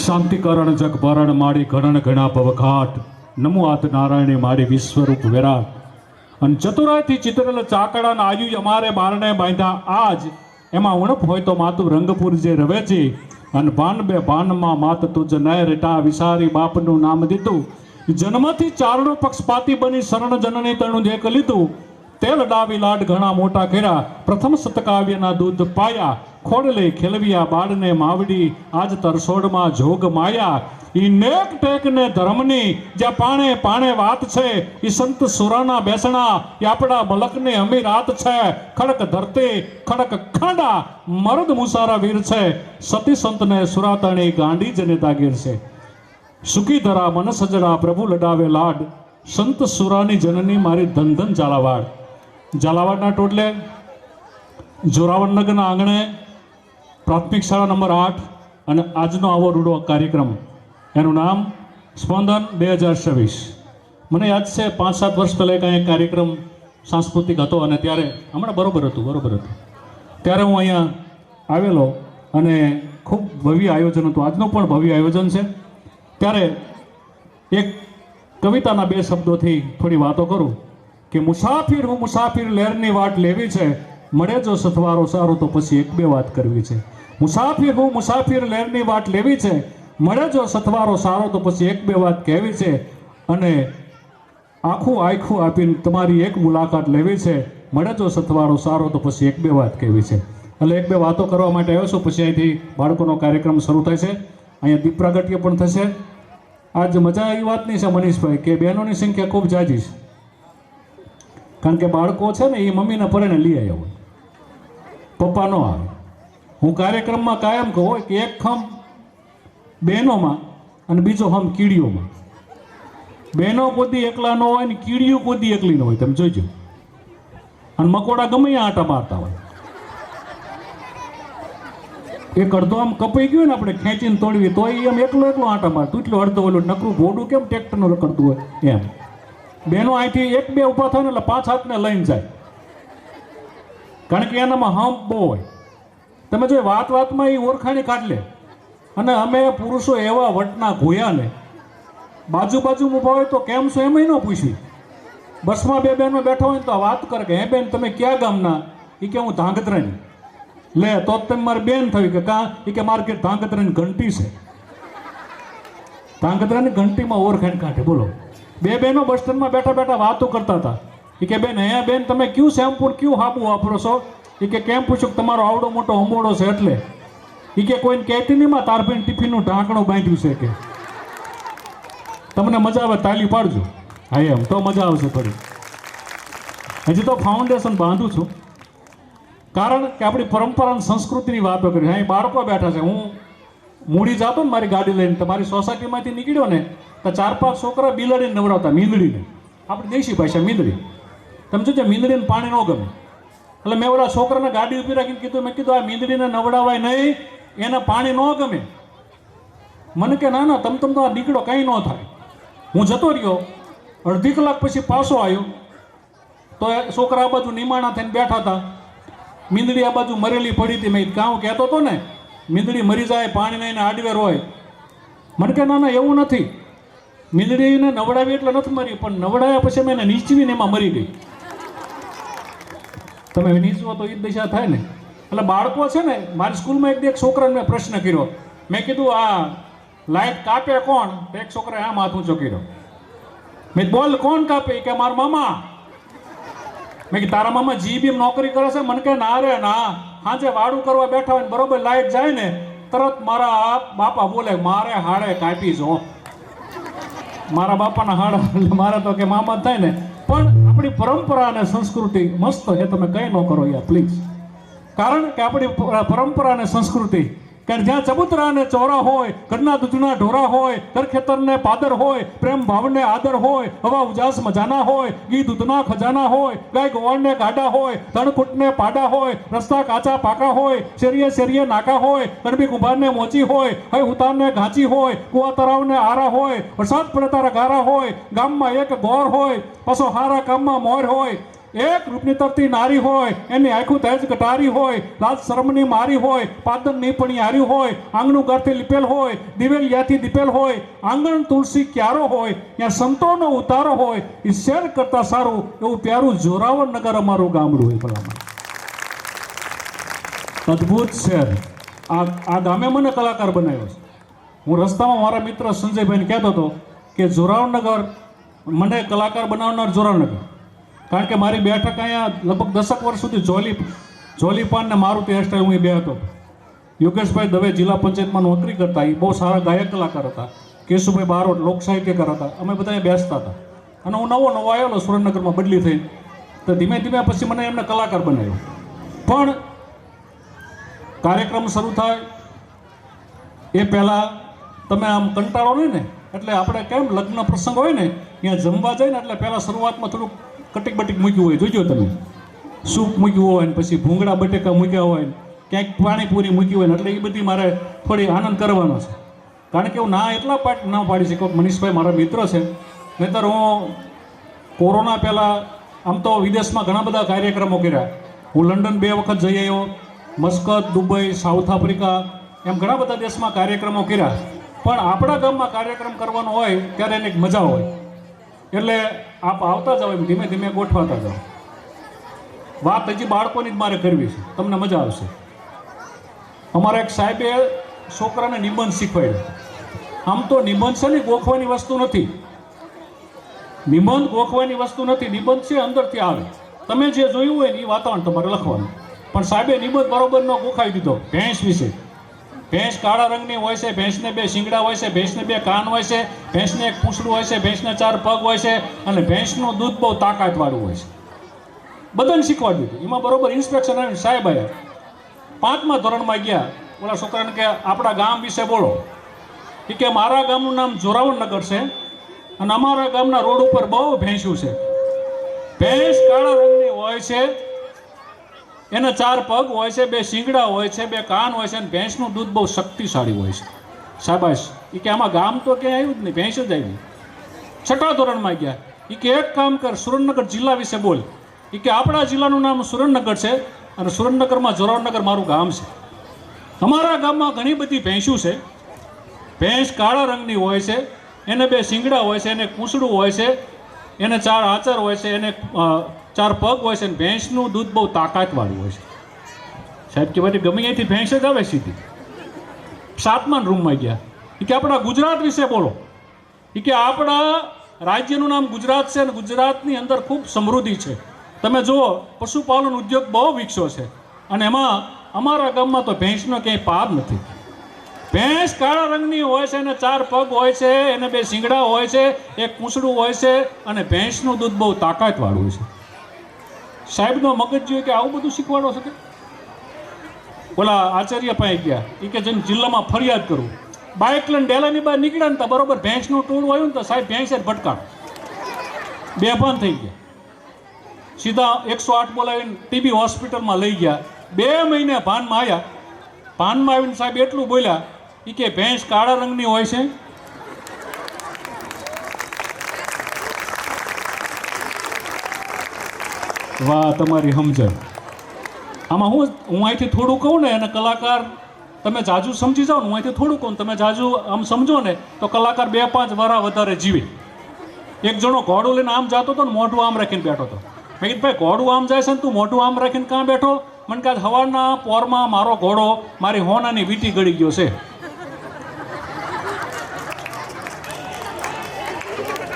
શાંતિકરણ જગભરણ માડી ગણન ઘણા ભવઘાટ નમો આદ નારાયણી માડી વિશ્વરૂપ વિરાટ અને ચતુરાયથી ચિતરેલ ચાકડાના આયુ અમારે બારણે બાંધ્યા આજ એમાં ઉણપ હોય તો માતું રંગપુર જે રવે છે અને ભાન બે ભાનમાં માત તુજ નય રેટા વિસારી બાપનું નામ દીધું જન્મથી ચારણો પક્ષપાતી બની શરણ જનની તણું જે લીધું તેલ ડાવી લાડ ઘણા મોટા કર્યા પ્રથમ સતકાવ્યના દૂધ પાયા ખોડલે ખેલવ્યા બાળને માવડી આજ તરસોડમાં જોગ માયા ઈ નેક ટેક ને ધર્મની જ્યાં પાણે પાણે વાત છે ઈ સંત સુરાના બેસણા એ આપણા મલકને અમીરાત છે ખડક ધરતી ખડક ખાંડા મરદ મુસારા વીર છે સતી સંતને સુરાતણી ગાંડી જને તાગીર છે સુકી ધરા મન સજડા પ્રભુ લડાવે લાડ સંત સુરાની જનની મારી ધન ધન ઝાલાવાડ ઝાલાવાડના ટોટલે જોરાવરનગરના આંગણે પ્રાથમિક શાળા નંબર 8 અને આજનો આવો રૂડો કાર્યક્રમ એનું નામ સ્પંદન 2026 મને યાદ છે 5-7 વર્ષ પહેલાં કાંઈ એક કાર્યક્રમ સાંસ્કૃતિક હતો અને ત્યારે હમણાં બરોબર હતું ત્યારે હું અહીંયા આવેલો અને ખૂબ ભવ્ય આયોજન હતું આજનું પણ ભવ્ય આયોજન છે ત્યારે એક કવિતાના 2 શબ્દોથી થોડી વાતો કરું કે મુસાફિર હું મુસાફિર લહેરની વાટ લેવી છે મળે જો સથવારો સારો તો પછી 1-2 વાત કરવી છે મુસાફિર હું મુસાફિર લહેરની વાટ લેવી છે મળે જો સથવારો સારો તો પછી 1-2 વાત કહેવી છે અને આખું આપીને તમારી એક મુલાકાત લેવી છે મળે જો સથવારો સારો તો પછી 1-2 વાત કહેવી છે એટલે 1-2 વાતો કરવા માટે આવ્યો છું પછી અહીંથી બાળકોનો કાર્યક્રમ શરૂ થશે અહીંયા દીપ પ્રાગટ્ય પણ થશે આજ મજા એ વાતની છે મનીષભાઈ કે બહેનોની સંખ્યા ખૂબ જાજી છે કારણ કે બાળકો છે ને એ મમ્મીને પરેને લઈ આવ્યા હોય પપ્પા ન આવે હું કાર્યક્રમમાં કાયમ કહું હોય કે એક ખમ બહેનોમાં અને બીજો હમ કીડીઓમાં બહેનો કોદી એકલા ન હોય ને કીડીઓ કોદી એકલી ન હોય તમે જોઈજો અને મકોડા ગમે આંટા મારતા હોય એક અડધો આમ કપાઈ ગયો ને આપણે ખેંચીને તોડવી તો એ આમ એકલો આંટા મારતું એટલું અડધો ઓલું નકરું ઘોડું કેમ ટ્રેક્ટરનું રખડતું હોય એમ બહેનો અહીંથી 1-2 ઊભા થાય ને એટલે 5 હાથને લઈને જાય કારણ કે એનામાં હમ બહુ હોય તમે જો વાતમાં એ ઓળખાણી કાઢ લે અને અમે પુરુષો એવા વટના ઘોયા ને બાજુ ઊભા હોય તો કેમ છો એમ ન પૂછ્યું બસમાં 2 બહેનો બેઠા હોય ને તો વાત કરે કે હે બેન તમે ક્યાં ગામના એ કે હું ધાંગધ્રાની લે તો તમે મારી બેન થયું કે કાં એ કે માર્કેટ ધાંગધ્રાની ઘંટી છે ધાંગધ્રાની ઘંટીમાં ઓળખાણ કાઢે બોલો 2 બહેનો બસ સ્ટેન્ડમાં બેઠા વાતો કરતા હતા એ કે બેન અહીંયા બેન તમે ક્યું શેમ્પૂ ક્યું હાબુ વાપરો છો એ કે કેમ પૂછ્યું કે તમારો આવડો મોટો અંબોડો છે એટલે એ કે કોઈને કહેતી નહીં માં તારબેન ટિફિનનું ઢાંકણું બાંધ્યું છે કે તમને મજા આવે તાલી પાડજો હા એમ તો મજા આવશે થોડી હજી તો ફાઉન્ડેશન બાંધું છું કારણ કે આપણી પરંપરા અને સંસ્કૃતિની વાતો કરી અહીં બાળકો બેઠા છે હું મૂડી જાતો ને મારી ગાડી લઈને તમારી સોસાયટીમાંથી નીકળ્યો ને તો 4-5 છોકરા બિલાડીને નવડાવતા મીંદડીને આપણી દેશી ભાષા મીંદડી તમે જોજો મીંદડીને પાણી ન ગમે એટલે મેં ઓલા છોકરાને ગાડી ઊભી રાખીને કીધું મેં કીધું આ મીંદડીને નવડાવાય નહીં એને પાણી ન ગમે મને કે ના તમ તો આ નીકળો કંઈ ન થાય હું જતો રહ્યો અડધી કલાક પછી પાછો આવ્યો તો એ છોકરા આ બાજુ નિમાણા થઈને બેઠા હતા મીંદડી આ બાજુ મરેલી પડી હતી મેં કાં કહેતો હતો ને મીંદડી મરી જાય પાણી નહીં આડવેર હોય મને કે ના એવું નથી મીંદડીને નવડાવી એટલે નથી મરી પણ નવડાવ્યા પછી મેં એને નીચવીને એમાં મરી ગઈ તમે નીચવો તો એ દિશા થાય ને એટલે બાળકો છે ને મારી સ્કૂલમાં એક છોકરાને મેં પ્રશ્ન કર્યો મેં કીધું આ લાઇટ કાપે કોણ તો એક છોકરાએ આમ હાથ ઊંચો કર્યો મેં બોલ કોણ કાપે કે મારા મામા મેં કે તારા મામા જીબીએમ નોકરી કરે છે મને કે ના રે ના હાજે વાડું કરવા બેઠા હોય ને બરોબર લાઇટ જાય ને તરત મારા બાપા બોલે મારે હાડે કાપી જો મારા બાપાના હાડા મારે તો કે મામા થાય ને પણ આપણી પરંપરા અને સંસ્કૃતિ મસ્ત છે તમે કંઈ ન કરો યાર પ્લીઝ કારણ કે આપણી પરંપરા અને સંસ્કૃતિ કે જ્યાં ચબૂતરા અને ચોરા હોય ઘરના દૂધના ઢોરા હોય ઘર ખેતરને પાદર હોય પ્રેમ ભાવને આદર હોય હવા ઉજાસ મજાના હોય ઘી દૂધના ખજાના હોય ગાય ગોવાળને ગાડા હોય તણકૂટને પાડા હોય રસ્તા કાચા પાકા હોય શેરીએ નાકા હોય ગરબી કુંભારને મોચી હોય હય ઉતારને ઘાંચી હોય કુવા તળાવને આરા હોય વરસાદ પડે તારા ગારા હોય ગામમાં એક ગોર હોય પાછો હારા કામમાં મોર હોય એક રૂપની તરતી નારી હોય, એની આખું તેજ કટારી હોય, લાજ શરમની મારી હોય, પાદનની પણ હારી હોય, આંગણું ગારથી લીપેલ હોય, દિવેલ યાથી દીપેલ હોય, આંગણ તુલસી ક્યારો હોય, ત્યાં સંતોનો ઉતારો હોય, એ શેર કરતા સારું એવું પ્યારું જોરાવર નગર અમારું ગામડું હોય. ભલામણ અદ્ભુત શહેર. આ ગામે મને કલાકાર બનાવ્યો છે. હું રસ્તામાં મારા મિત્ર સંજયભાઈને કહેતો હતો કે જોરાવનગર મને કલાકાર બનાવનાર જોરાવનગર. કારણ કે મારી બેઠક અહીંયા લગભગ 10 વર્ષ સુધી જોલીપાન ને મારુતિ હેરસ્ટાઈલ હું બે હતો. યોગેશભાઈ દવે જિલ્લા પંચાયતમાં નોકરી કરતા, એ બહુ સારા ગાયક કલાકાર હતા. કેશુભાઈ બારોટ લોક સાહિત્યકાર હતા. અમે બધા બેસતા હતા. અને હું નવો આવેલો સુરેન્દ્રનગરમાં બદલી થઈ, તો ધીમે ધીમે પછી મને એમને કલાકાર બનાવ્યો. પણ કાર્યક્રમ શરૂ થાય એ પહેલાં તમે આમ કંટાળો નહીં ને, એટલે આપણે કેમ લગ્ન પ્રસંગ હોય ને ત્યાં જમવા જાય ને, એટલે પહેલાં શરૂઆતમાં થોડુંક કટીક બટીક મૂક્યું હોય, જોજો તમે સૂપ મૂક્યું હોય ને પછી ભૂંગળા બટેકા મૂક્યા હોય ને ક્યાંક પાણીપુરી મૂકી હોય ને, એટલે એ બધી મારે થોડી આનંદ કરવાનો છે. કારણ કે હું ના એટલા ના પાડી શકું. મનીષભાઈ મારા મિત્ર છે, નહીંતર હું કોરોના પહેલાં આમ તો વિદેશમાં ઘણા બધા કાર્યક્રમો કર્યા. હું લંડન 2 વખત જઈ આવ્યો, મસ્કત, દુબઈ, સાઉથ આફ્રિકા, એમ ઘણા બધા દેશમાં કાર્યક્રમો કર્યા. પણ આપણા ગામમાં કાર્યક્રમ કરવાનો હોય ત્યારે એની એક મજા હોય. એટલે આપ આવતા જાઓ, એમ ધીમે ધીમે ગોઠવાતા જાઓ. વાત હજી બાળકોની જ મારે કરવી છે, તમને મજા આવશે. અમારા એક સાહેબે છોકરાને નિબંધ શીખવાડ્યો. આમ તો નિબંધ છે ને ગોખવાની વસ્તુ નથી, નિબંધ ગોખવાની વસ્તુ નથી. નિબંધ છે અંદરથી આવે, તમે જે જોયું હોય ને એ વાતાવરણ તમારે લખવાનું. પણ સાહેબે નિબંધ બરોબર ન ગોખાવી દીધો. ભેંસ વિશે, ભેંસ કાળા રંગની હોય છે, ભેંસને 2 શિંગડા હોય છે, ભેંસને 2 કાન હોય છે, ભેંસને 1 પૂંછડું હોય છે, ભેંસને 4 પગ હોય છે, અને ભેંસનું દૂધ બહુ તાકાતવાળું હોય છે. બધાને શીખવાડી દીધું. એમાં બરોબર ઇન્સ્પેક્શન આવીને સાહેબ આવ્યા. 5મા ધોરણમાં ગયા. ઓલા છોકરાને કે આપણા ગામ વિશે બોલો. એ કે મારા ગામનું નામ જોરાવરનગર છે અને અમારા ગામના રોડ ઉપર બહુ ભેંસ્યું છે. ભેંસ કાળા રંગની હોય છે, એને 4 પગ હોય છે, 2 શિંગડા હોય છે, 2 કાન હોય છે, અને ભેંસનું દૂધ બહુ શક્તિશાળી હોય છે. શાબાશ. એ કે આમાં ગામ તો ક્યાંય આવ્યું જ નહીં, ભેંસ જ આવી. 6મા ધોરણમાં ગયા. એ કે એક કામ કર, સુરેન્દ્રનગર જિલ્લા વિશે બોલ. એ કે આપણા જિલ્લાનું નામ સુરેન્દ્રનગર છે અને સુરેન્દ્રનગરમાં જોરાવરનગર મારું ગામ છે. અમારા ગામમાં ઘણી બધી ભેંસું છે. ભેંસ કાળા રંગની હોય છે, એને 2 શિંગડા હોય છે, એને પૂંછડું હોય છે, એને 4 આચર હોય છે, એને 4 પગ હોય છે, અને ભેંસનું દૂધ બહુ તાકાતવાળું હોય છે. સાહેબ કે ભાઈ ગમે અહીંથી ભેંસ જ આવે સીધી. 7મા રૂમમાં ગયા. એ કે આપણા ગુજરાત વિશે બોલો. એ કે આપણા રાજ્યનું નામ ગુજરાત છે અને ગુજરાતની અંદર ખૂબ સમૃદ્ધિ છે. તમે જુઓ, પશુપાલન ઉદ્યોગ બહુ વિકસ્યો છે અને એમાં અમારા ગામમાં તો ભેંસનો ક્યાંય પાર નથી. ભેંસ કાળા રંગની હોય છે, એને 4 પગ હોય છે, એને 2 શિંગડા હોય છે, 1 પૂંછડું હોય છે, અને ભેંસનું દૂધ બહુ તાકાતવાળું હોય છે. સાહેબનો મગજ જોઈએ કે આવું બધું શીખવાડો છે. ઓલા આચાર્ય પાસે ગયા. એ કે જેમ જિલ્લામાં ફરિયાદ કરું. બાઇક લઈને ડેલાની બહાર નીકળ્યા ને તો બરોબર ભેંસનું ટોળું આવ્યું ને તો સાહેબ ભેંસે ભટકાણ, બેભાન થઈ ગયા. સીધા 108 બોલાવીને ટીબી હોસ્પિટલમાં લઈ ગયા. 2 મહિને ભાનમાં આવ્યા. ભાનમાં આવીને સાહેબ એટલું બોલ્યા, એ કે ભેંસ કાળા રંગની હોય છે, વાહ તમારી સમજણ. આમાં હું અહીંથી થોડું કહું ને, અને કલાકાર તમે જાજુ સમજી જાઓ ને, હું અહીંથી થોડું કહું તમે જાજુ આમ સમજો ને, તો કલાકાર 2-5 વર્ષ વધારે જીવે. એક જણો ઘોડું લઈને આમ જતો હતો ને, મોઢું આમ રાખીને બેઠો હતો. મેં કીધું ભાઈ ઘોડું આમ જાય છે ને તું મોઢું આમ રાખીને કાં બેઠો? મને કાં હવારના પોરમાં મારો ઘોડો મારી હોનાની વીંટી ગળી ગયો છે.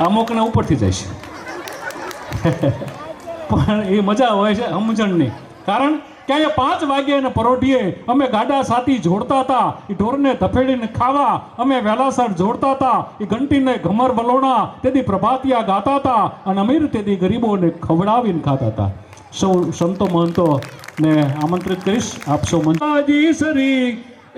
અમુકને ઉપરથી જાય છે પણ એ મજા હોય છે સમજણની. કારણ કે અહીંયા 5 વાગ્યે ને પરોઢીએ અમે ગાડા સાથી જોડતા હતા. એ ઢોરને ધફેડીને ખાવા અમે વહેલાસર જોડતા હતા. એ ઘંટીને ઘમર વલોણા તેથી પ્રભાતિયા ગાતા હતા, અને અમીર તેથી ગરીબોને ખવડાવીને ખાતા હતા. સૌ સંતો મહંતો ને આમંત્રિત કરીશ. આપ સૌ મંત્રાજી સરી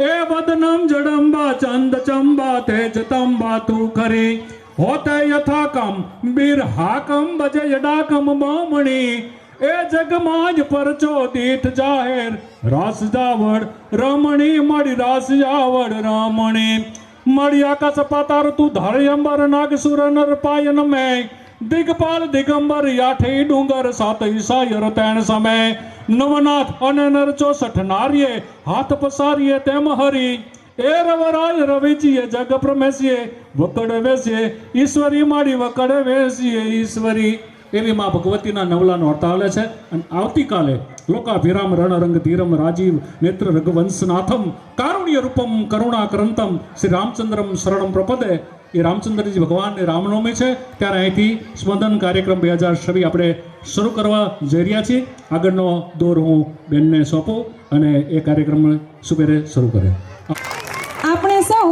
એ વદનમ જડંબા ચંદ ચંબા તેજ તંબા તું કરી હોતે યથાકમ બીર હાકમ બજે યડાકમ બામણી એ જગમાજ પરચો દીઠ જાહેર રાસ જાવડ રમણી મળી રાસ જાવડ રમણી મળી આકાશ પાતાર તું ધરે અંબર નાગ સુર નર પાયન મેં દિગપાલ દિગંબર યાઠી ડુંગર સાત ઈસાયર તેણ સમય નવનાથ અને નર 64 નારીએ હાથ પસારીએ તેમ હરી એ રવરાય રવિજીએ જગ પ્રમેશીએ વકડ વેસીએ ઈશ્વરી માડી વકડ વેસીએ ઈશ્વરી. એવી માં ભગવતીના નવલાનો અર્થ આવે છે. અને આવતીકાલે લોકાભિરામ રણરંગ ધીરમ રાજીવ નેત્ર રઘુવંશનાથમ કારુણ્ય રૂપમ કરુણાકરંતમ શ્રી રામચંદ્રમ શરણમ પ્રપદે. એ રામચંદ્રજી ભગવાનની રામનવમી છે, ત્યારે અહીંથી સ્પંદન કાર્યક્રમ 2026 આપણે શરૂ કરવા જઈ રહ્યા છીએ. આગળનો દોર હું બેનને સોંપું અને એ કાર્યક્રમ સુપેરે શરૂ કરે. આપણે સૌ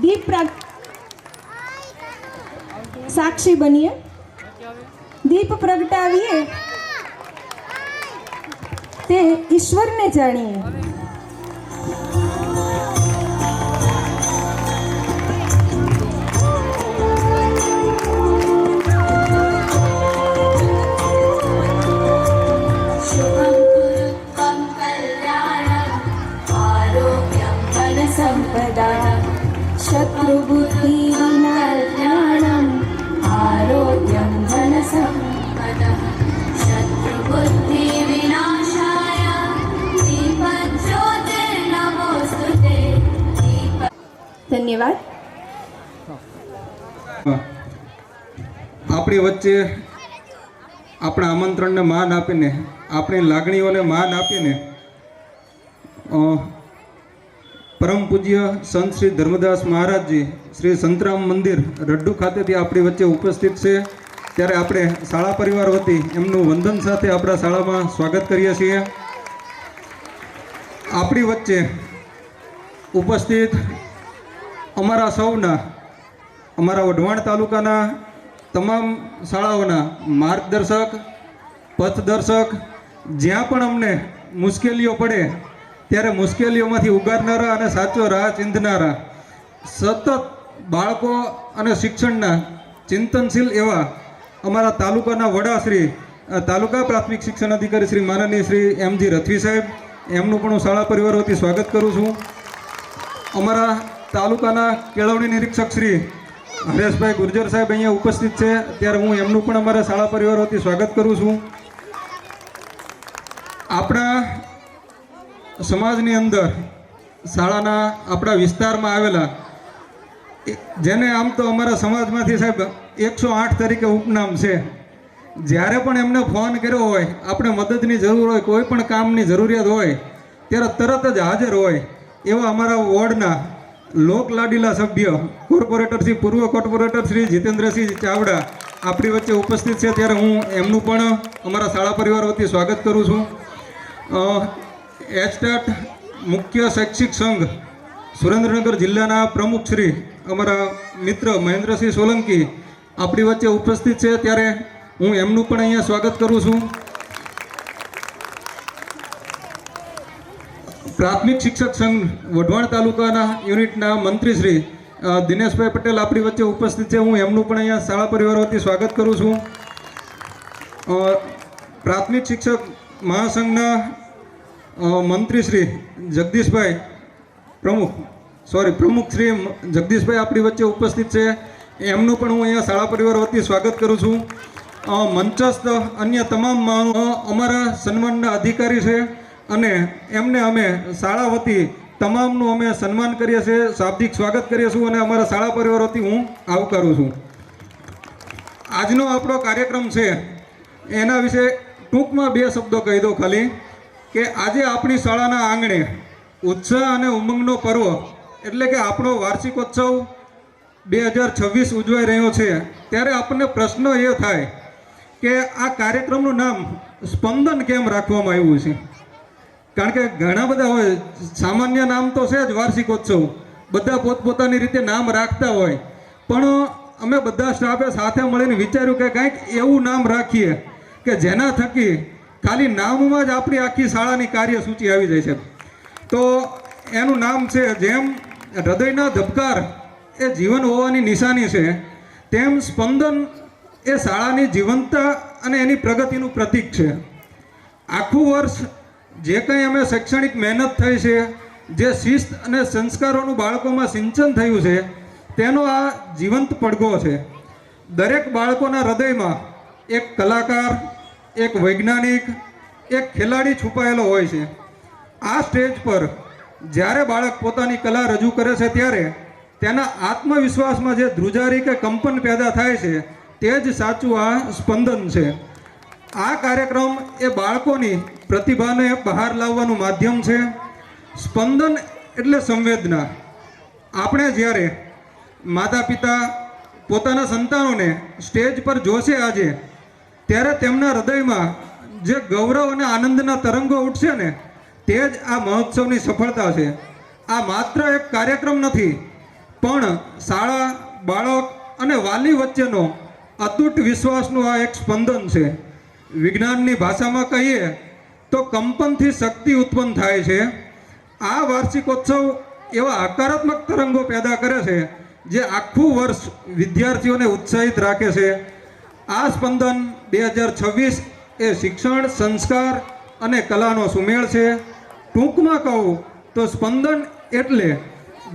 દીપ સાક્ષી બનીએ, દીપ પ્રગટાવીએ, તે ઈશ્વરને જાણીએ. સંપદા શત્રુબુદ્ધિ વિનાશનમ આરોગ્યમ ધન સંપદા શત્રુબુદ્ધિ વિનાશાય દીપજ્યોતિર્નમોસ્તુતે. ધન્યવાદ. આપણી વચ્ચે આપણા આમંત્રણને માન આપીને, આપણી લાગણીઓને માન આપીને પરમ પૂજ્ય સંત શ્રી ધર્મદાસ મહારાજજી શ્રી સંતરામ મંદિર રડ્ડુ ખાતેથી આપણી વચ્ચે ઉપસ્થિત છે. ત્યારે આપણે શાળા પરિવાર વતી એમનું વંદન સાથે આપણા શાળામાં સ્વાગત કરીએ છીએ. આપણી વચ્ચે ઉપસ્થિત અમારા સૌના, અમારા વઢવાણ તાલુકાના તમામ શાળાઓના માર્ગદર્શક, પથદર્શક, જ્યાં પણ અમને મુશ્કેલીઓ પડે ત્યારે મુશ્કેલીઓમાંથી ઉગારનારા અને સાચો રાહ ચીંધનારા, સતત બાળકો અને શિક્ષણના ચિંતનશીલ એવા અમારા તાલુકાના વડાશ્રી, તાલુકા પ્રાથમિક શિક્ષણ અધિકારી શ્રી માનનીય શ્રી એમજી રથવી સાહેબ, એમનું પણ હું શાળા પરિવાર વતી સ્વાગત કરું છું. અમારા તાલુકાના કેળવણી નિરીક્ષક શ્રી હરેશભાઈ ગુર્જર સાહેબ અહીંયા ઉપસ્થિત છે, ત્યારે હું એમનું પણ અમારા શાળા પરિવાર વતી સ્વાગત કરું છું. આપણા સમાજની અંદર શાળાના આપણા વિસ્તારમાં આવેલા, જેને આમ તો અમારા સમાજમાંથી સાહેબ 108 તરીકે ઉપનામ છે, જ્યારે પણ એમને ફોન કર્યો હોય, આપણે મદદની જરૂર હોય, કોઈ પણ કામની જરૂરિયાત હોય, ત્યારે તરત જ હાજર હોય એવા અમારા વોર્ડના લોકલાડીલા સભ્ય કોર્પોરેટર શ્રી, પૂર્વ કોર્પોરેટર શ્રી જીતેન્દ્રસિંહ ચાવડા આપણી વચ્ચે ઉપસ્થિત છે, ત્યારે હું એમનું પણ અમારા શાળા પરિવાર વતી સ્વાગત કરું છું. એચટાટ મુખ્ય શૈક્ષિક સંઘ સુરેન્દ્રનગર જિલ્લાના પ્રમુખ શ્રી અમારા મિત્ર મહેન્દ્રસિંહ સોલંકી આપણી વચ્ચે ઉપસ્થિત છે, ત્યારે હું એમનું પણ અહીંયા સ્વાગત કરું છું. પ્રાથમિક શિક્ષક સંઘ વઢવાણ તાલુકાના યુનિટના મંત્રી શ્રી દિનેશભાઈ પટેલ આપણી વચ્ચે ઉપસ્થિત છે, હું એમનું પણ અહીંયા શાળા પરિવાર વતી સ્વાગત કરું છું. પ્રાથમિક શિક્ષક મહાસંઘના મંત્રી શ્રી જગદીશભાઈ પ્રમુખ શ્રી જગદીશભાઈ આપણી વચ્ચે ઉપસ્થિત છે, એમનું પણ હું અહીંયા શાળા પરિવાર વતી સ્વાગત કરું છું. મંચસ્થ અન્ય તમામ અમારા સન્માનના અધિકારી છે અને એમને અમે શાળા વતી તમામનું અમે સન્માન કરીએ છીએ, શાબ્દિક સ્વાગત કરીએ છીએ અને અમારા શાળા પરિવાર વતી હું આવકારું છું. આજનો આપણો કાર્યક્રમ છે એના વિશે ટૂંકમાં 2 શબ્દો કહી દો ખાલી, કે આજે આપણી શાળાના આંગણે ઉત્સાહ અને ઉમંગનો પર્વ એટલે કે આપણો વાર્ષિકોત્સવ 2026 ઉજવાઈ રહ્યો છે. ત્યારે આપણને પ્રશ્ન એ થાય કે આ કાર્યક્રમનું નામ સ્પંદન કેમ રાખવામાં આવ્યું છે? કારણ કે ઘણા બધા હોય, સામાન્ય નામ તો છે જ વાર્ષિકોત્સવ, બધા પોતપોતાની રીતે નામ રાખતા હોય, પણ અમે બધા સ્ટાફે સાથે મળીને વિચાર્યું કે કંઈક એવું નામ રાખીએ કે જેના થકી ખાલી નામમાં જ આપણી આખી શાળાની કાર્યસૂચિ આવી જાય છે. તો એનું નામ છે, જેમ હૃદયના ધબકાર એ જીવન હોવાની નિશાની છે, તેમ સ્પંદન એ શાળાની જીવંતતા અને એની પ્રગતિનું પ્રતીક છે. આખું વર્ષ જે કંઈ અમે શૈક્ષણિક મહેનત થઈ છે, જે શિસ્ત અને સંસ્કારોનું બાળકોમાં સિંચન થયું છે, તેનો આ જીવંત પડઘો છે. દરેક બાળકોના હૃદયમાં એક કલાકાર, એક વૈજ્ઞાનિક, એક ખેલાડી છુપાયેલો હોય છે. આ સ્ટેજ પર જ્યારે બાળક પોતાની કલા રજૂ કરે છે ત્યારે તેના આત્મવિશ્વાસમાં જે ધ્રુજારી કે કંપન પેદા થાય છે તે જ સાચું આ સ્પંદન છે. આ કાર્યક્રમ એ બાળકોની પ્રતિભાને બહાર લાવવાનું માધ્યમ છે. સ્પંદન એટલે સંવેદના. આપણે જ્યારે માતા પિતા પોતાના સંતાનોને સ્ટેજ પર જોશે આજે, ત્યારે તેમના હૃદયમાં જે ગૌરવ અને આનંદના તરંગો ઉઠશે ને તે જ આ મહોત્સવની સફળતા છે. આ માત્ર એક કાર્યક્રમ નથી, પણ શાળા, બાળક અને વાલી વચ્ચેનો અતૂટ વિશ્વાસનું આ એક સ્પંદન છે. વિજ્ઞાનની ભાષામાં કહીએ તો કંપનથી શક્તિ ઉત્પન્ન થાય છે. આ વાર્ષિકોત્સવ એવા હકારાત્મક તરંગો પેદા કરે છે જે આખું વર્ષ વિદ્યાર્થીઓને ઉત્સાહિત રાખે છે. આ સ્પંદન 2026 એ શિક્ષણ, સંસ્કાર અને કલાનો સુમેળ છે. ટૂંકમાં કહું તો સ્પંદન એટલે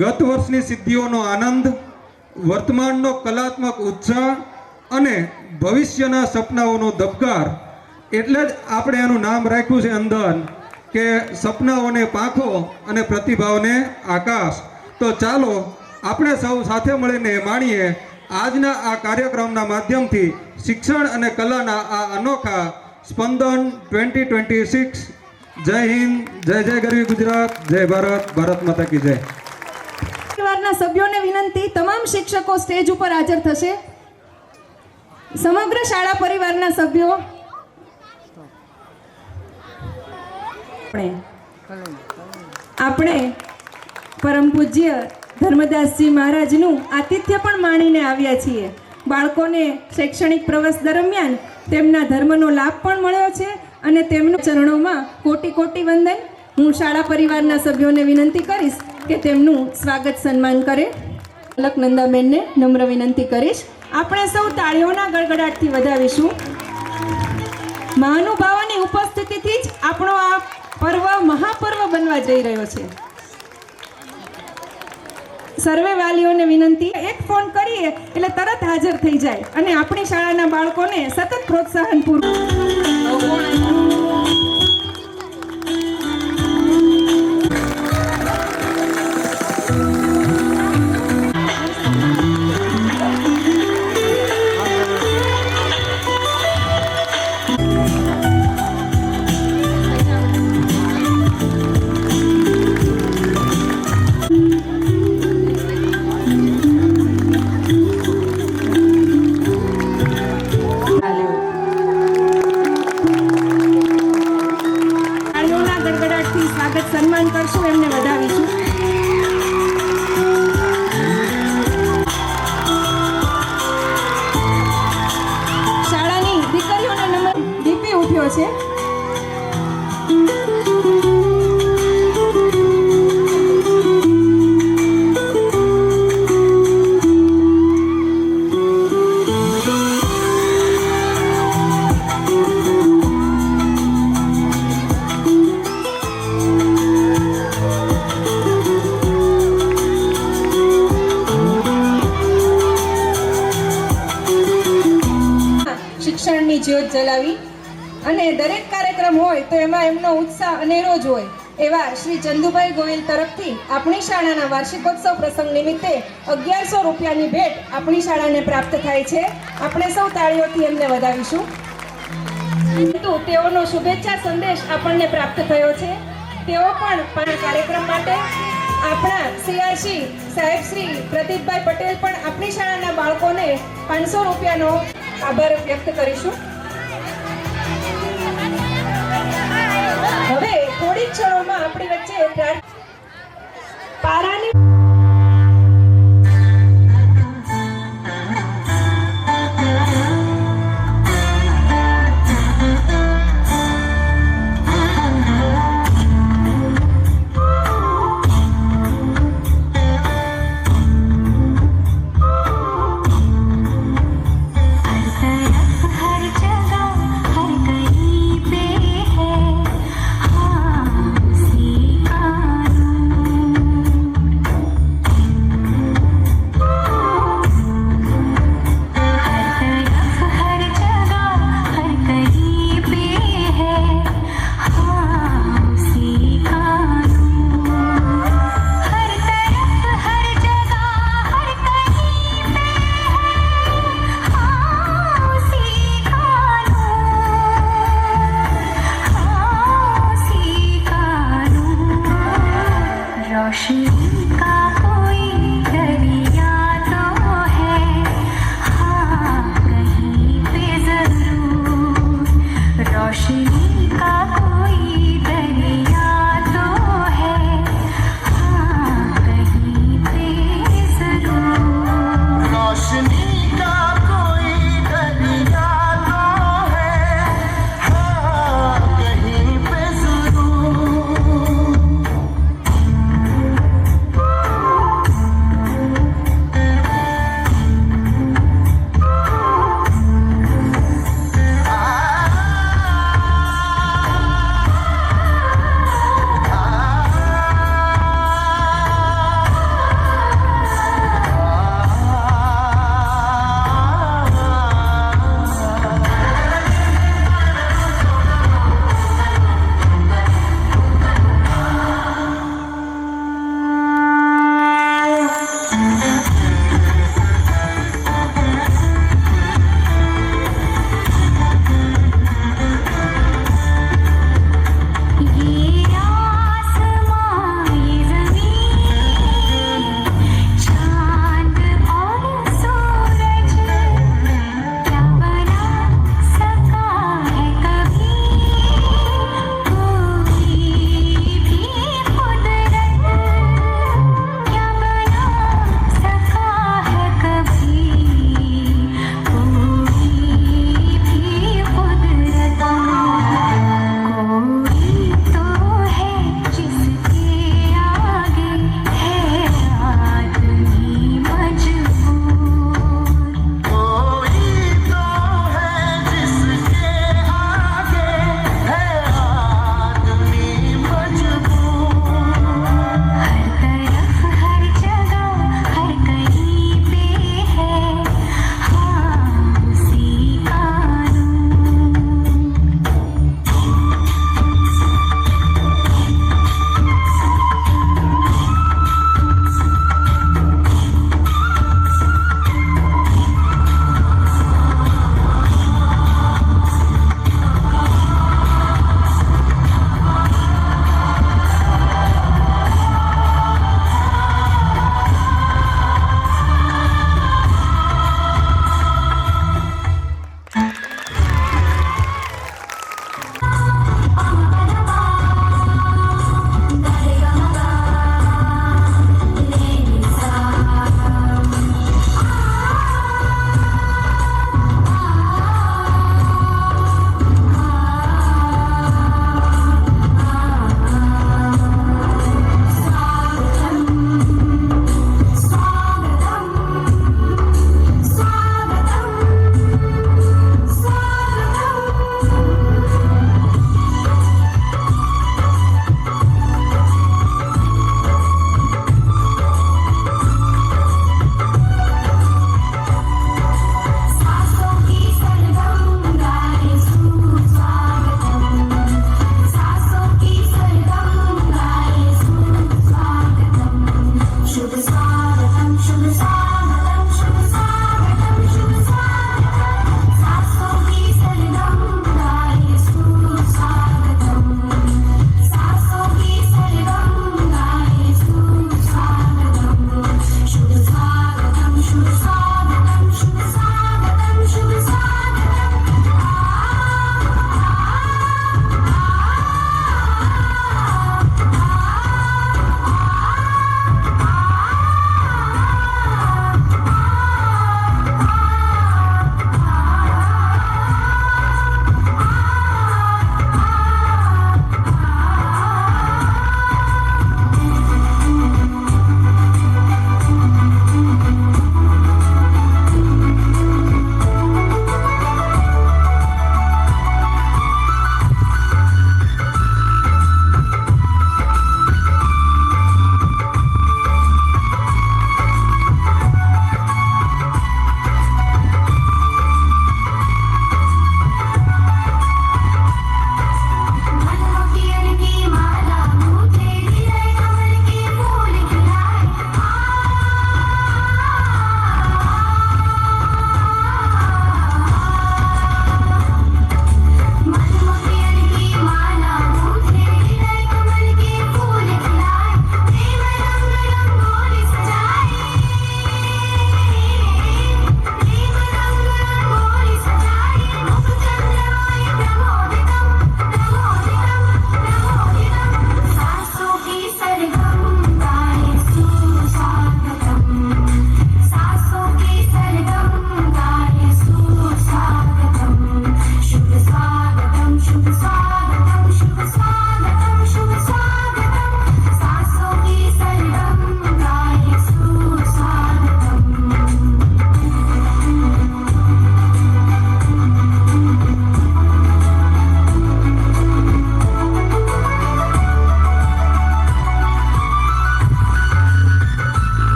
ગત વર્ષની સિદ્ધિઓનો આનંદ, વર્તમાનનો કલાત્મક ઉત્સાહ અને ભવિષ્યના સપનાઓનો ધબકાર. એટલે જ આપણે એનું નામ રાખ્યું છે અંદન, કે સપનાઓને પાંખો અને પ્રતિભાઓને આકાશ. તો ચાલો આપણે સૌ સાથે મળીને માણીએ આજના આ કાર્યક્રમના માધ્યમથી શિક્ષણ અને કલાના આ અનોખા સ્પંદન 2026. જય હિન્દ, જય જય ગરવી ગુજરાત, જય ભારત, ભારત માતા કી જય. પરિવારના સભ્યોને વિનંતી, તમામ શિક્ષકો સ્ટેજ ઉપર હાજર થશે. સમગ્ર શાળા પરિવારના સભ્યો આપણે પરમ પૂજ્ય ધર્મદાસજી મહારાજનું આતિથ્ય પણ માણીને આવ્યા છીએ. બાળકોને શૈક્ષણિક પ્રવાસ દરમિયાન તેમના ધર્મનો લાભ પણ મળ્યો છે અને તેમના ચરણોમાં કોટી કોટી વંદન. હું શાળા પરિવારના સભ્યોને વિનંતી કરીશ કે તેમનું સ્વાગત સન્માન કરે. અલકનંદાબેનને નમ્ર વિનંતી કરીશ. આપણે સૌ તાળીઓના ગડગડાટથી વધાવીશું. મહાનુભાવોની ઉપસ્થિતિથી જ આપણો આ પર્વ મહાપર્વ બનવા જઈ રહ્યો છે. સર્વે વાલીઓને વિનંતી, એક ફોન કરીએ એટલે તરત હાજર થઈ જાય અને આપણી શાળાના બાળકોને સતત પ્રોત્સાહન પૂરું. સન્માન કરશું, એમને વધાવીશું. શાળાની દીકરીઓનો નંબર ડીપી ઉઠ્યો છે. શિક્ષણની જ્યોત જલાવી અને દરેક કાર્યક્રમ હોય તો એમાં એમનો ઉત્સાહ અનેરો જ હોય એવા શ્રી ચંદુભાઈ ગોહિલ તરફથી આપણી શાળાના વાર્ષિકોત્સવ પ્રસંગ નિમિત્તે 1100 રૂપિયાની ભેટ આપણી શાળાને પ્રાપ્ત થાય છે. આપણે સૌ તાળીઓથી એમને વધાવીશું. તેઓનો શુભેચ્છા સંદેશ આપણને પ્રાપ્ત થયો છે. તેઓ પણ કાર્યક્રમ માટે આપણા સીઆરસી સાહેબ શ્રી પ્રદીપભાઈ પટેલ પણ આપણી શાળાના બાળકોને 500 રૂપિયાનો આભાર વ્યક્ત કરીશું. હવે થોડી ક્ષણોમાં આપણી વચ્ચે પારાની हर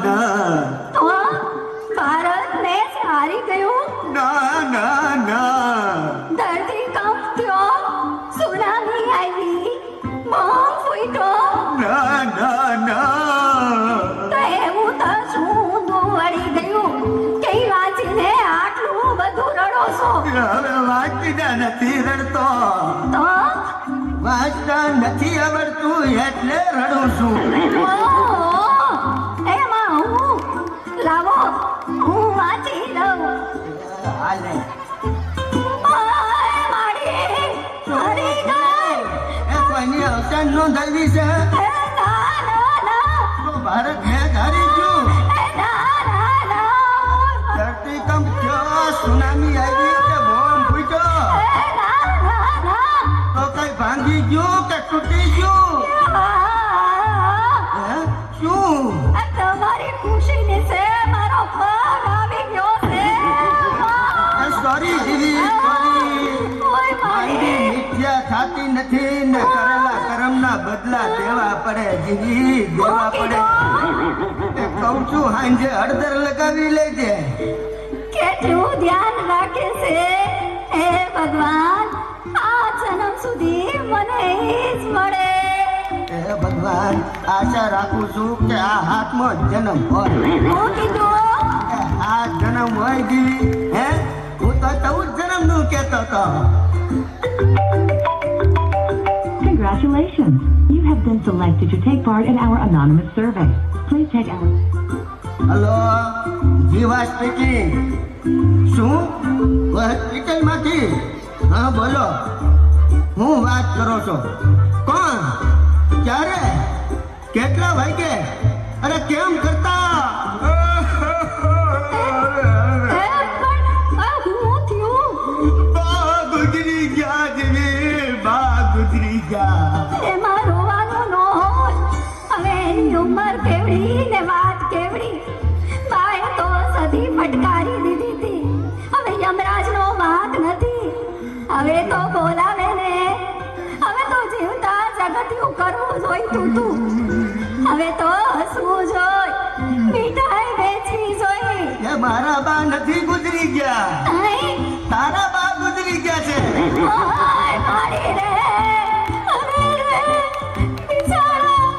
ના તો ભારત મેચ હારી ગયું. ના ના ના ધરતીકંપ થયો, સુનામી આવી, બોમ્બ ફૂટ્યો. ના ના ના તો એવું તો શું વળી ગયું કે વાંચીને આટલું બધું રડો છો? હવે વાંચતા નથી રડતો, તો વાંચતા નથી આવડતું એટલે રડું છું. એમાં હું લાવો, હું વાંચી લઉં. હાલે ઓય મારી મરી ગઈ. એ કોઈની અવસાન નોંધાવી છે ના ના ના તો ભારત મેચ હારી ગયું. ના ના ધરતીકંપ થયો, સુનામી આવી કે બોમ્બ ફૂટ્યો ના તો કઈ ભાંગી ગયું કે તૂટી ગયું? હે? શું? તમારી ખુશીની છે મારો પગ આવી ગયો છે. સોરી જીવી સોરી. ઓય માંદી મારી મિથ્યા થાતી નથી ને કરેલા કર્મના બદલા દેવા પડે જીવી, દેવા પડે. એ કહું છું હાંજે હળદર લગાવી લેજે. કેટલું ધ્યાન રાખે છે હે ભગવાન. આ જન્મ સુધી મને ઈ જ મળે. હે ભગવાન, આશા રાખું છું કે આ હાથમાં જન્મ હોય, હું કીધું કે આ જન્મ હોય જીવી. હે હું તો 14 જન્મનું કહેતો હતો. Congratulations! You have been selected to take part in our anonymous survey. Please take our... hello, Jiva speaking. શું હોસ્પિટલમાંથી? હા બોલો, હું વાત કરો છો? કોણ? ક્યારે? કેટલા વાગે? અરે કેમ કરતા? હું થયું બા ગુજરી ગયા જીવી, બા ગુજરી ગયા. એમાં રોવાનું ન હોય. હવે એની ઉંમર કેવડી ને વાત કેવડી. બાએ તો સદી ફટકારી દીધી હતી. હવે યમરાજનો વાંક નથી. હવે તો બોલાવે ને. હવે તો જીવતા જગત્યું કરવું જોઈતું તું. હવે તો હસવું જોઈ, મીઠાઈ વેચવી જોઈ. એ મારા બા નથી ગુજરી ગયા, અહીં તારા બા ગુજરી ગયા છે. ઓય મારી રે, અરે રે, બિચારા.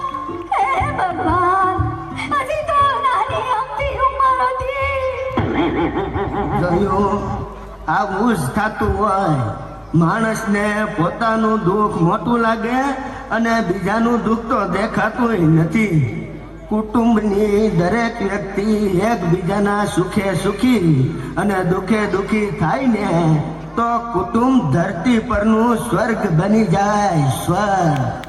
હે ભગવાન, હજી તો નાની અમથી ઉંમર હતી. જોયું, આવું જ થતું હોય. માણસને પોતાનું દુઃખ મોટું લાગે અને બીજાનું દુઃખ તો દેખાતું નથી. કુટુંબની દરેક વ્યક્તિ એકબીજાના સુખે સુખી અને દુઃખે દુઃખી થાય ને તો કુટુંબ ધરતી પરનું સ્વર્ગ બની જાય. સ્વર્ગ.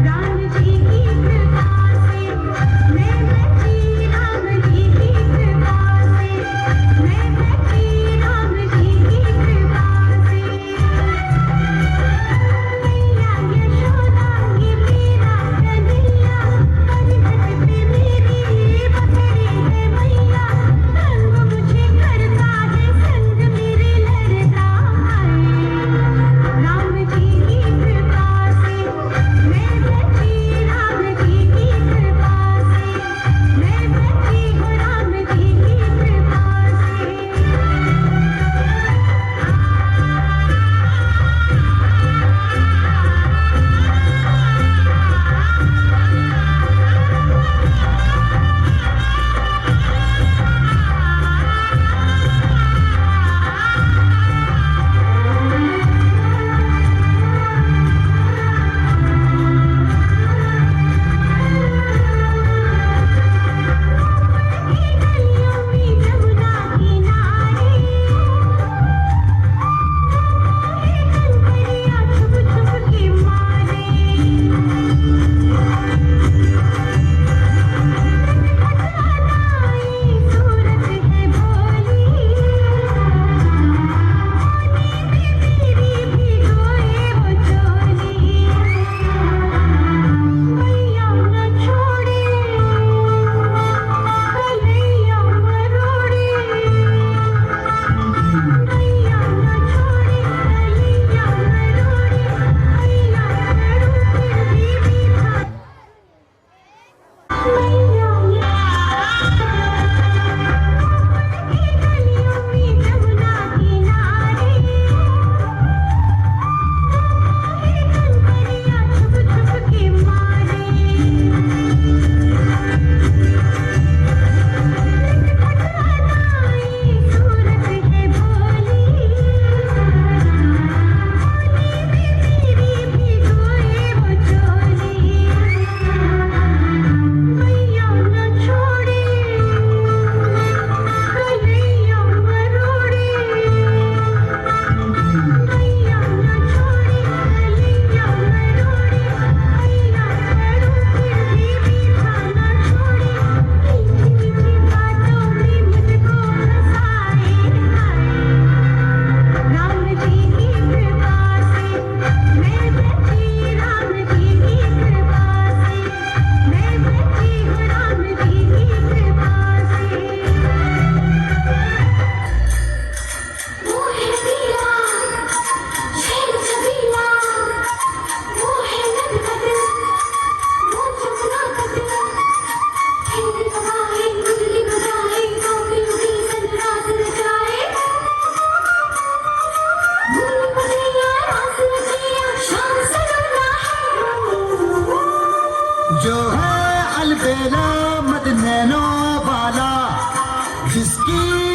राम जी की कृपा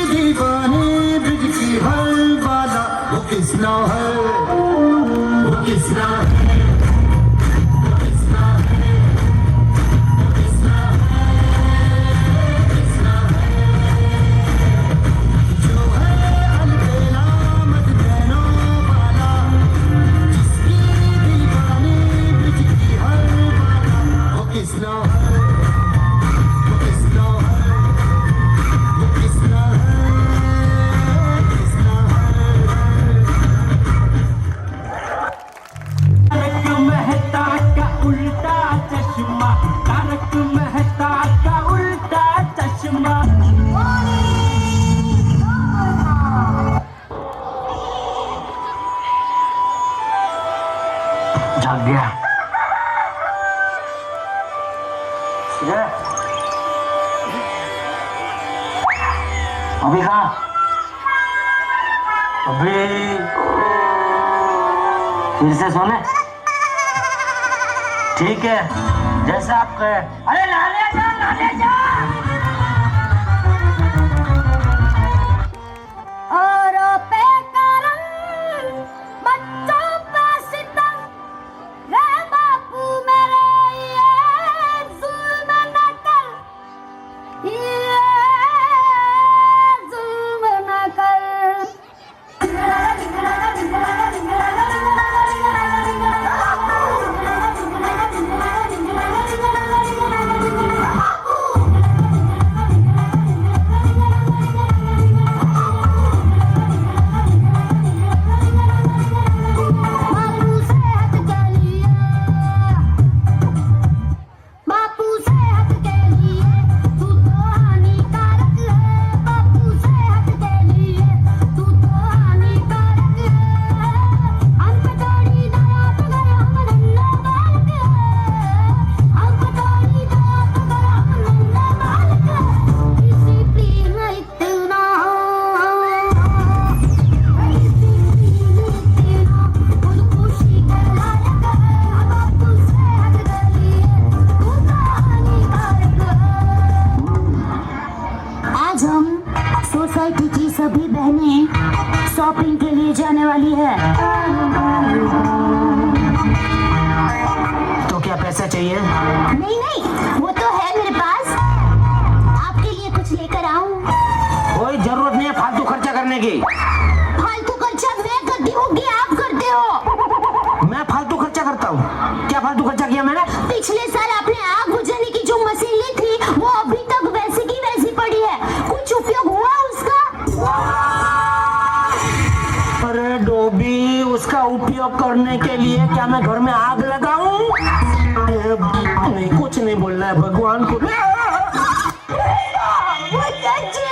दीवानी ब्रिज की हर बाधा वो किसना है, वो किसना है, वो किसना है, वो किसना है, किसना है, जो है अलबेला मत बहनों वाला, जिसकी दीवानी ब्रिज की हर बाधा वो किसना है, वो किसना है, वो किसना है, किसना है। तारक मेहता का उल्टा चश्मा, तारक मेहता का उल्टा चश्मा। जाग गया। अभी कहाँ? अभी फिर से सोने? ठीक है, जैसा आप कहे। अरे लाले जा, लाले जा। और पे करम बच्चों पे सितम, रे बापू मेरे ये जुल्म न कर, ये जुल्म न कर। बापू सेहत के लिए, बापू सेहत के लिए तू तो हानिकारक है, बापू सेहत के लिए तू तो हानिकारक है। हम पे थोड़ी दया कर, हम नन्हे बालक है, हम पे थोड़ी दया कर, हम नन्हे बालक है। डिसिप्लिन इतना, खुदकुशी के लायक है, बापू सेहत के लिए तू तो हानिकारक है। आज हम सोसाइटी की सभी बहनें शॉपिंग के लिए जाने वाली है। तो क्या पैसा चाहिए? नहीं नहीं, वो तो है मेरे पास, आपके लिए कुछ लेकर आऊं। कोई जरूरत नहीं है फालतू खर्चा करने की। फालतू खर्चा मैं करती हूँ कि आप करते हो? मैं फालतू खर्चा करता हूँ? क्या फालतू खर्चा किया मैंने? पिछले साल आपने आग बुझाने की जो मशीन ली थी वो अभी तक वैसी की वैसी पड़ी है, कुछ उपयोग हुआ उसका? अरे डोबी, उसका उपयोग करने के लिए क्या मैं घर में आग लगाऊं? नहीं, कुछ नहीं बोलना है भगवान को। वो सच्ची।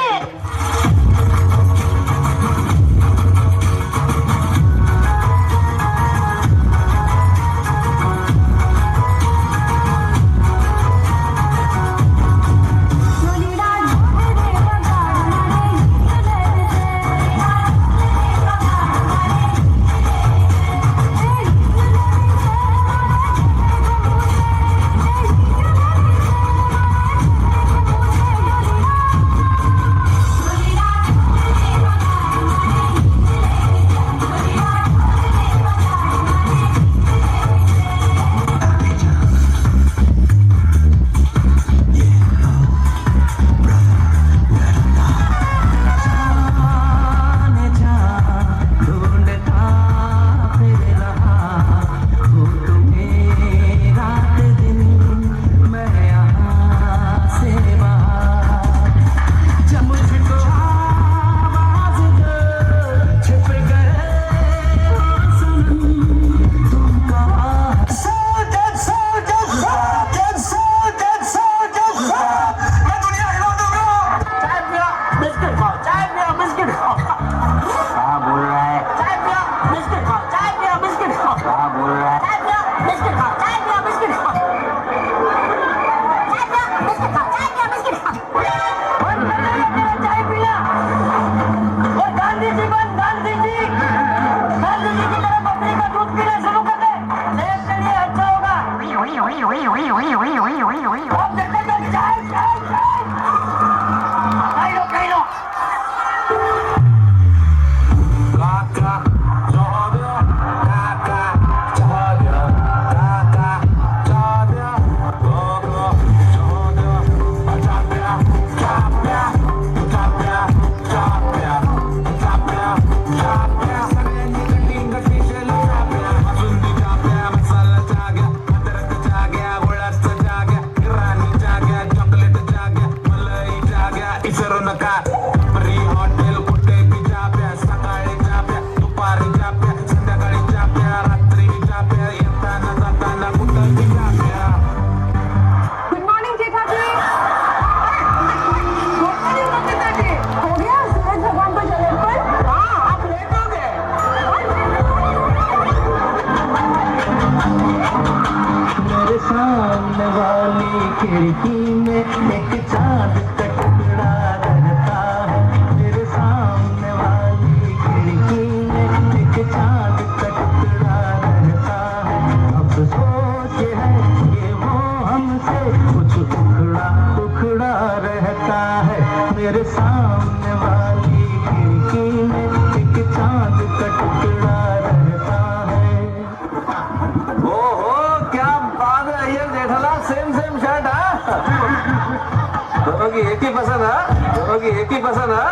दोनों की एक ही पसंद है, दोनों की एक ही पसंद है।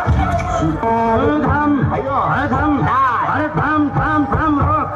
अरे थम रोक।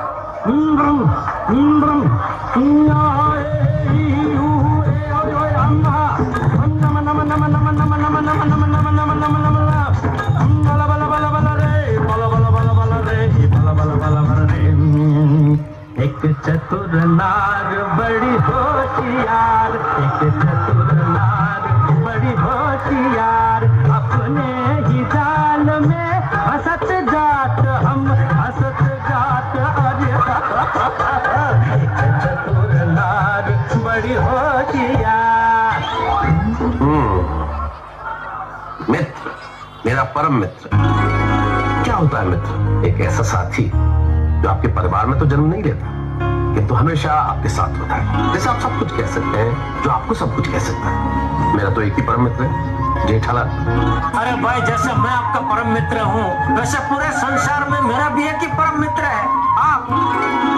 एक चतुर नार बड़ी होशियार, एक चतुर नार बड़ी होशियार, अपने ही जाल में हंसत जात हम हंसत जात। अरे एक चतुर नार बड़ी होशियार। मित्र, मेरा परम मित्र। क्या होता है मित्र? एक ऐसा साथी जो आपके परिवार में तो जन्म नहीं लेता, किंतु हमेशा आपके साथ होता है। जैसे आप सब कुछ कह सकते हैं, जो आपको सब कुछ कह सकता है। मेरा तो एक ही परम मित्र है, जेठालाल। अरे भाई, जैसे मैं आपका परम मित्र हूँ, वैसे पूरे संसार में मेरा भी एक ही परम मित्र है, आप।